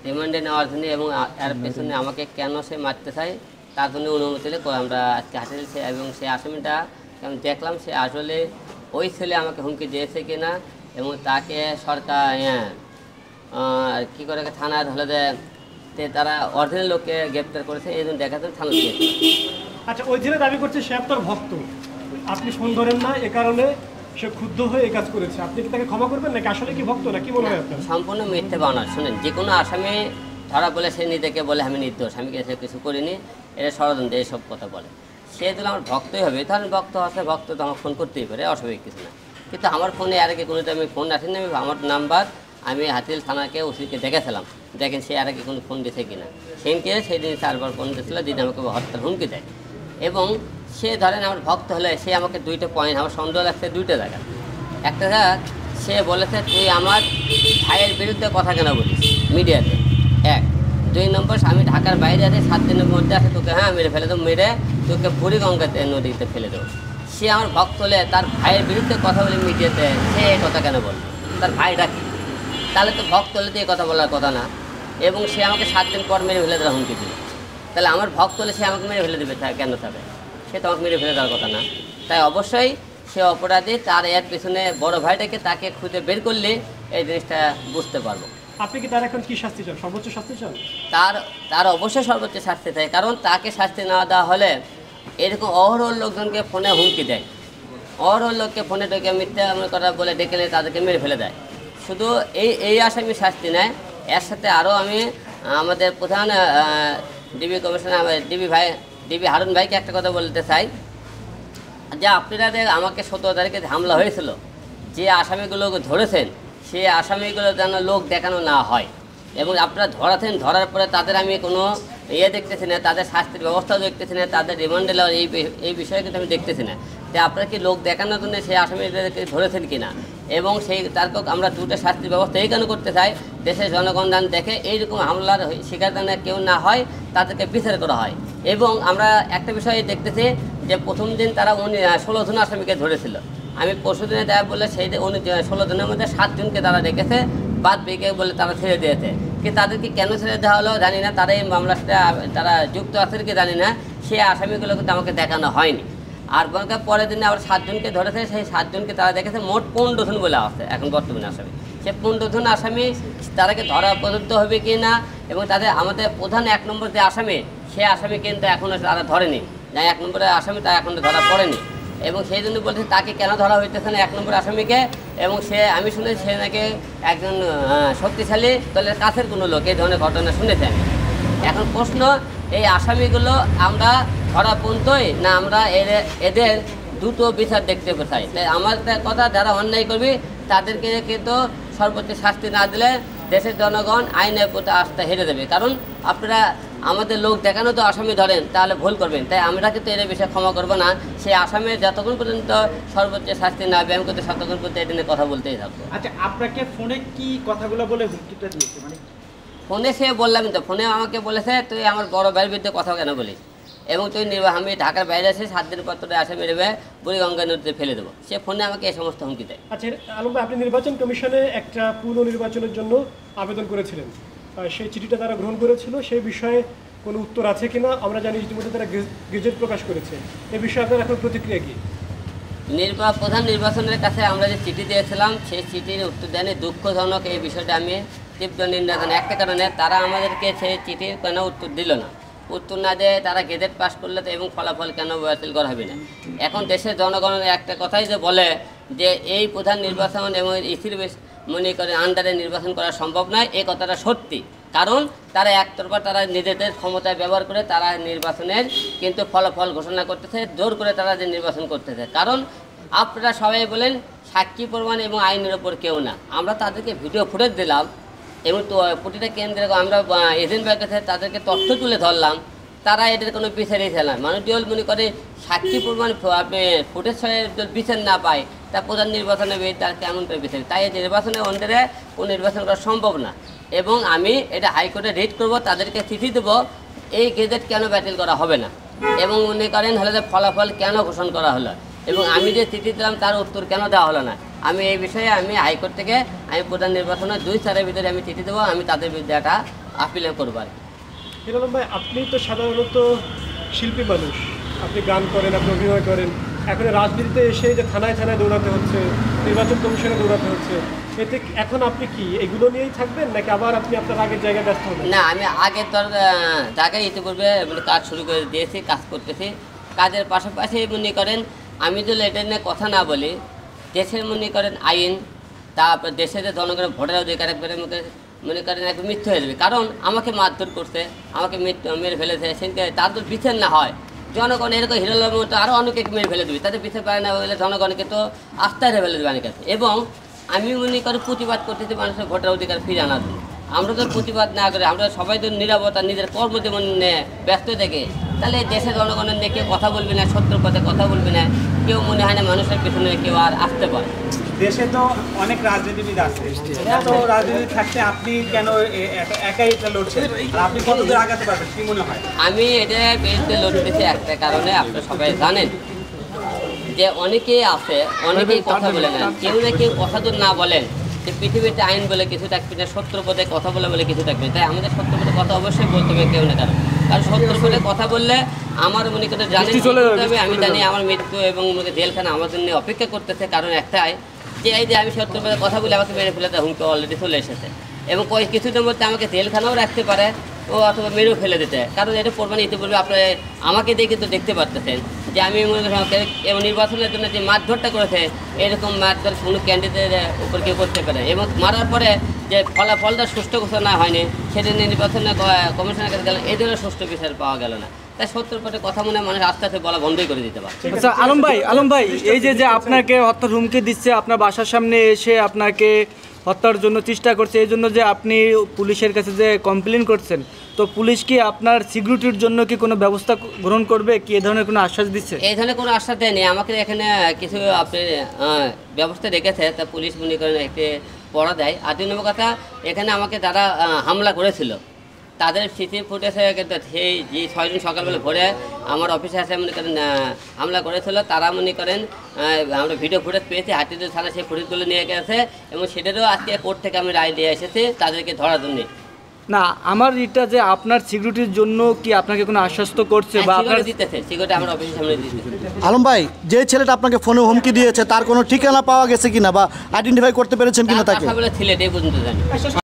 রিমান্ডে নেওয়ার জন্য এবং এর পেছনে আমাকে কেন সে মারতে চায় তার জন্য অনুমতি নিয়ে আমরা আজকে হাসিল এবং সেই আসামিটা আমি দেখলাম সে আসলে ওই ছেলে আমাকে হুমকি দিয়েছে কিনা এবং তাকে সরকার কী করে থানায় ধরে দেয় তারা অরিজিনাল লোককে গ্রেপ্তার করেছে এই জন্য দেখা যায় থানা দিয়েছে। আচ্ছা, ওই ছেলে দাবি করছে সে আপনার ভক্ত, আপনি ফোন ধরেন না, এ কারণে সে ক্ষুব্ধ হয়ে এই কাজ করেছে। আপনি কি তাকে ক্ষমা করবেন নাকি আসলে কি ভক্ত না কি মনে হয় আপনার? সম্পূর্ণ মিথ্যে বানার। শুনেন, যে কোনো আসামি ধরা বলে সে নিজেকে বলে আমি নির্দোষ, আমি কিছু করিনি, এটা ষড়যন্ত্র, এইসব কথা বলে। সে যদি আমার ভক্তই হবে তাহলে ভক্ত আছে, ভক্ত তো আমার ফোন করতেই পারে, অস্বাভাবিক কিছু না। কিন্তু আমার ফোনে আর আগে কোনো আমি ফোন আসেনি, আমি আমার নাম্বার আমি হাতিল থানাকে ওসিকে দেখেছিলাম, দেখেন সে আর আগে কোনো ফোন দিয়েছে কিনা। সেদিনকে সেই দিন 4বার ফোন দিয়েছিল, দিন আমাকে হত্যার হুমকি দেয়। এবং সে ধরেন আমার ভক্ত হলে সে আমাকে 2টা পয়েন্ট, আমার সন্দেহ লাগছে 2টা জায়গা। একটা জায়গা সে বলেছে তুই আমার ভাইয়ের বিরুদ্ধে কথা কেন বলিস মিডিয়াতে, 1। 2 নম্বর, আমি ঢাকার বাইরে আছে, 7 দিনের মধ্যে আছে, তোকে মেরে ফেলে দেবো, মেরে তোকে বুড়িগঙ্গাতে নদীতে ফেলে দেবো। সে আমার ভক্ত হলে তার ভাইয়ের বিরুদ্ধে কথা বলে মিডিয়াতে, সে এই কথা কেন বলবে? তার ভাই ডাকি, তাহলে তো ভক্ত হলে তো এই কথা বলার কথা না। এবং সে আমাকে 7 দিন পর মেরে ফেলে দেওয়ার হুমকি দিল। তাহলে আমার ভক্ত হলে সে আমাকে মেরে ফেলে দেবে কেন থাকবে? সে তো আমাকে মেরে ফেলে দেওয়ার কথা না। তাই অবশ্যই সে অপরাধী, তার এর পেছনে বড় ভাইটাকে তাকে খুঁজে বের করলে এই জিনিসটা বুঝতে পারবো। আপনি কি তার এখন কি শাস্তি চান? সর্বোচ্চ শাস্তি চান? তার অবশ্যই সর্বোচ্চ শাস্তি চাই, কারণ তাকে শাস্তি না দেওয়া হলে এরকম অহরহ লোকজনকে ফোনে হুমকি দেয়, অহরহ লোককে ফোনে ডেকে মিথ্যা কথা বলে ডেকে নিয়ে তাদেরকে মেরে ফেলে দেয়। শুধু এই আসামি শাস্তি নেয়, এর সাথে আরও আমি আমাদের প্রধান ডিবি কমিশনার ডিবি হারুন ভাইকে একটা কথা বলতে চাই, যে আপনারা আমাকে 17 তারিখে হামলা হয়েছিল, যে আসামিগুলোকে ধরেছেন সেই আসামিগুলো যেন লোক দেখানো না হয়। এবং আপনারা ধরার পরে তাদের আমি কোনো দেখতেছি না, তাদের শাস্তির ব্যবস্থাও দেখতেছি না, তাদের রিমান্ডে নেওয়ার এই বিষয়ে কিন্তু আমি দেখতেছি না। যে আপনারা কি লোক দেখানোর জন্য সেই আসামিদেরকে ধরেছেন কি না, এবং তারপর আমরা 2টা শাস্তির ব্যবস্থা এই কেন করতে চাই, দেশের জনগণ দেখে এইরকম হামলার শিকার যেন কেউ না হয়, তাদেরকে বিচার করা হয়। এবং আমরা একটা বিষয় দেখতেছি যে প্রথম দিন তারা 16 জন আসামিকে ধরেছিল, আমি পরশু দিনে দেয় বলে সেই 16 জনের মধ্যে 7 জনকে তারা রেখেছে, বাদ বেঁকে বলে তারা ছেড়ে দিয়েছে। কিন্তু তাদেরকে কেন ছেড়ে দেওয়া হলো জানি না, তারা এই মামলাটা তারা যুক্ত আছে কি জানি না, সেই আসামিগুলো কিন্তু আমাকে দেখানো হয়নি। আর পরের দিনে আবার 7 জনকে ধরেছে, সেই 7 জনকে তারা দেখেছে, মোট 15 জন বলে আছে এখন বর্তমানে আসামি। সে 15 জন আসামি তারাকে ধরা পর্যন্ত হবে কি না, এবং আমাদের প্রধান 1 নম্বর যে আসামি, সে আসামি কিন্তু এখনও তারা ধরেনি, যা 1 নম্বরের আসামি তা এখনও ধরা পড়েনি। এবং সেই জন্য বলছে তাকে কেন ধরা হইতেছে না 1 নম্বর আসামিকে, এবং আমি শুনেছি সে নাকি একজন শক্তিশালী দলের কাছের কোনো লোক, এই ধরনের ঘটনা শুনেছি আমি। এখন প্রশ্ন, এই আসামিগুলো আমরা ধরা পর্যন্তই না আমরা এদের দুটো বিচার দেখতে চাই। তাই আমার কথা, যারা অন্যায় করবে তাদেরকে কিন্তু সর্বোচ্চ শাস্তি না দিলে দেশের জনগণ আইনের প্রতি আস্থা হেরে দেবে। কারণ আপনারা আমাদের লোক দেখানো তো আসামি ধরেন, তাহলে ভুল করবেন। তাই আমরা কিন্তু এর বিষয়ে ক্ষমা করবো না। সেই আসামের যতক্ষণ পর্যন্ত সর্বোচ্চ শাস্তি না ব্যায়াম করতে ততক্ষণ পর্যন্ত এটা নিয়ে কথা বলতেই থাকবো। আচ্ছা, আপনাকে ফোনে কি কথাগুলো বলে হুমকিটা দিয়েছে? মানে ফোনে সে বললাম তো, ফোনে আমাকে বলেছে তুই আমার বড় ভাইয়ের বিরুদ্ধে কথা কেন বলিস, এবং তুই আমি ঢাকার বাইরে আছি, 7 দিন পর তোর আসামি নেবে বুড়িগঙ্গা নদীতে ফেলে দেবো। সে ফোনে আমাকে এই সমস্ত হুমকি দেয়। আচ্ছা আলম ভাই, আপনি নির্বাচন কমিশনে একটা পুনর্নির্বাচনের জন্য আবেদন করেছিলেন, সেই চিঠিটা তারা গ্রহণ করেছিল, সেই বিষয়ে কোনো উত্তর আছে কিনা? আমরা জানি ইতিমধ্যে তারা গেজেট প্রকাশ করেছে, এই বিষয়ে আপনার এখন প্রতিক্রিয়া কি? প্রধান নির্বাচনের কাছে আমরা যে চিঠি দিয়েছিলাম সেই চিঠির উত্তর দেয়নি, দুঃখজনক। এই বিষয়টা আমি তীব্র নিন্দা জানাই। একটা কারণে তারা আমাদেরকে সেই চিঠির কেন উত্তর দিল না, উত্তর না দিয়ে তারা গেজেট পাস করলে তো এবং ফলাফল কেন বাতিল করা হবে না? এখন দেশের জনগণের একটা কথাই যে বলে যে এই প্রধান নির্বাচন এবং ইসির মনে করে আন্ডারে নির্বাচন করা সম্ভব নয়, এই কথাটা সত্যি। কারণ তারা একতরফা তারা নিজেদের ক্ষমতায় ব্যবহার করে তারা নির্বাচনের কিন্তু ফলাফল ঘোষণা করতেছে, জোর করে তারা যে নির্বাচন করতেছে। কারণ আপনারা সবাই বলেন সাক্ষী প্রমাণ এবং আইনের ওপর কেউ না, আমরা তাদেরকে ভিডিও ফুটেজ দিলাম এবং প্রতিটা কেন্দ্রে আমরা এজেন্ট ব্যাংক কাছে তাদেরকে তথ্য তুলে ধরলাম, তারা এদের কোনো বিচারই ছিল না। মানুষ যদি মনে করে সাক্ষী প্রমাণ আপনি ফুটেজ বিচার না পায়, তা প্রধান নির্বাচনে তার কেমন করে বিচার? তাই এই নির্বাচনে অন্যের কোনো নির্বাচন করা সম্ভব না। এবং আমি এটা হাইকোর্টে রিট করব, তাদেরকে চিঠি দেবো এই গেজেট কেন বাতিল করা হবে না, এবং মনে করেন হলে যে ফলাফল কেন ঘোষণা করা হলো, এবং আমি যে চিঠি দিলাম তার উত্তর কেন দেওয়া হলো না, আমি এই বিষয়ে আমি হাইকোর্ট থেকে আমি প্রধান নির্বাচনে 2-4 ভিতরে আমি চিঠি দেবো, আমি তাদের বিরুদ্ধে একটা আপিল করবো আর কি। হিরো আলম ভাই, আপনি তো সাধারণত শিল্পী মানুষ, আপনি গান করেন, আপনি অভিনয় করেন, এখন রাজনীতিতে এসে যে থানায় থানায় দৌড়াতে হচ্ছে, নির্বাচন কমিশনে দৌড়াতে হচ্ছে, এতে এখন আপনি কি এগুলো নিয়েই থাকবেন নাকি আবার আপনি আপনার আগের জায়গায় ব্যস্ত হবেন? না, আমি আগের জায়গায় ইতিপূর্বে কাজ শুরু করে দিয়েছি, কাজ করতেছি। কাজের পাশাপাশি মনে করেন আমি যদি এটা নিয়ে কথা না বলি, দেশের মনে করেন আইন, তারপর দেশের যে জনগণের ভোটের অধিকার একবারে মনে করেন একটু মিথ্যে হয়ে যাবে। কারণ আমাকে মারধর করছে, আমাকে মেরে ফেলেছে, সেদিকে তার তো বিচার না হয়, জনগণ এরকম হিরো আলমের মতো আরও অনেকে মেরে ফেলে দেবে, তাদের বিচার পায় না হলে জনগণকে তো আস্থায় ফেলে দেবে অনেক কাছে। এবং আমি মনে করি প্রতিবাদ করতেছি মানুষের ভোটের অধিকার ফিরে আনার জন্য। আমরা তো প্রতিবাদ না করে, আমরা সবাই তো নিরাপত্তা নিজের কর্মজীবন নিয়ে ব্যস্ত থেকে, তাহলে দেশের জনগণের নিয়ে কেউ কথা বলবে না, সত্যর পথে কথা বলবে না, কেউ মনে হয় না মানুষের পেছনে কেউ আর আসতে পারে। দেশে তো অনেক রাজনীতিবিদ আছে, এত রাজনীতি থাকতে আপনি কেন একাই এটা লড়ছেন? আর আপনি কতদূর আগাতে পারবেন কি মনে হয়? আমি এটা বিরুদ্ধে লড়তেছি একটা কারণে, আপনারা সবাই জানেন যে অনেকেই আছে, অনেকেই কথা বলে না, কেউ না কেউ কথা তো না বলেন যে পৃথিবীতে আইন বলে কিছু থাকবে না, সত্য পথে কথা বলে কিছু থাকবে না। তাই আমাদের সত্য পথে কথা অবশ্যই বলতে হবে কেউ না কারণ, কারণ সত্য পথে কথা বললে আমার মনে করে জানি আমি জানি আমার মৃত্যু এবং জেলখানা আমার জন্য অপেক্ষা করতেছে। কারণ একটাই যে এই যে আমি সত্য পথে কথা বলে আমাকে মেরে ফেলে দেয়, হুমকি অলরেডি চলে এসেছে এবং কিছুদিনের মধ্যে আমাকে জেলখানাও রাখতে পারে ও অথবা মেরেও ফেলে দিতে। কারণ এটা প্রমাণ ইতিপূর্বে আপনারা আমাকে দিয়ে কিন্তু দেখতে পারতেছেন যে আমি এবং নির্বাচনের জন্য যে মারধরটা করেছে, এরকম মারধর কোনো ক্যান্ডিডেটের উপর কেউ করতে পারে। এবং মারার পরে যে ফলাফলটা সুষ্ঠু ঘোষণা হয়নি, সেটা নির্বাচনের কমিশনের কাছে গেল, এই ধরনের সুষ্ঠু বিচার পাওয়া গেল না। তাই সত্যের পথে কথা মনে মানুষ আস্তে আস্তে বলা বন্ধই করে দিতে পারে। আচ্ছা আলম ভাই, এই যে আপনাকে হত্যার হুমকি দিচ্ছে, আপনার বাসার সামনে এসে আপনাকে হত্যার জন্য চেষ্টা করছে, এই জন্য যে আপনি পুলিশের কাছে যে কমপ্লেন করছেন, তো পুলিশ কি আপনার সিকিউরিটির জন্য কি কোনো ব্যবস্থা গ্রহণ করবে, কি এই ধরনের কোনো আশ্বাস দিচ্ছে? এই ধরনের কোনো আশ্বাস দেয়নি আমাকে, এখানে কিছু আপনি ব্যবস্থা রেখেছে, তা পুলিশ মনে করেন একটি পড়া দেয়। আর 2 নম্বর কথা, এখানে আমাকে যারা হামলা করেছিল তাদের সিসি ফুটেজে কিন্তু সেই যে 6 জন সকালবেলা ভোরে আমার অফিসে আসে মনে করেন হামলা করেছিল, তারা মনে করেন আমরা ভিডিও ফুটেজ পেয়েছি, হাতিদের থানা সেই ফুটেজগুলো নিয়ে গেছে এবং সেটারও আজকে কোর্ট থেকে আমি রায় দিয়ে এসেছি তাদেরকে ধরার জন্য। না, আমার এটা যে আপনার সিকিউরিটির জন্য কি আপনাকে কোনো আশ্বস্ত করছে বা আপনার দিতেছে সিকিউরিটি আমার অফিসের সামনে দিতেছে। আলম ভাই, যে ছেলেটা আপনাকে ফোনে হুমকি দিয়েছে তার কোনো ঠিকানা পাওয়া গেছে কিনা বা আইডেন্টিফাই করতে পেরেছেন কিনা তাকে? সিলেট এই পর্যন্ত জানি।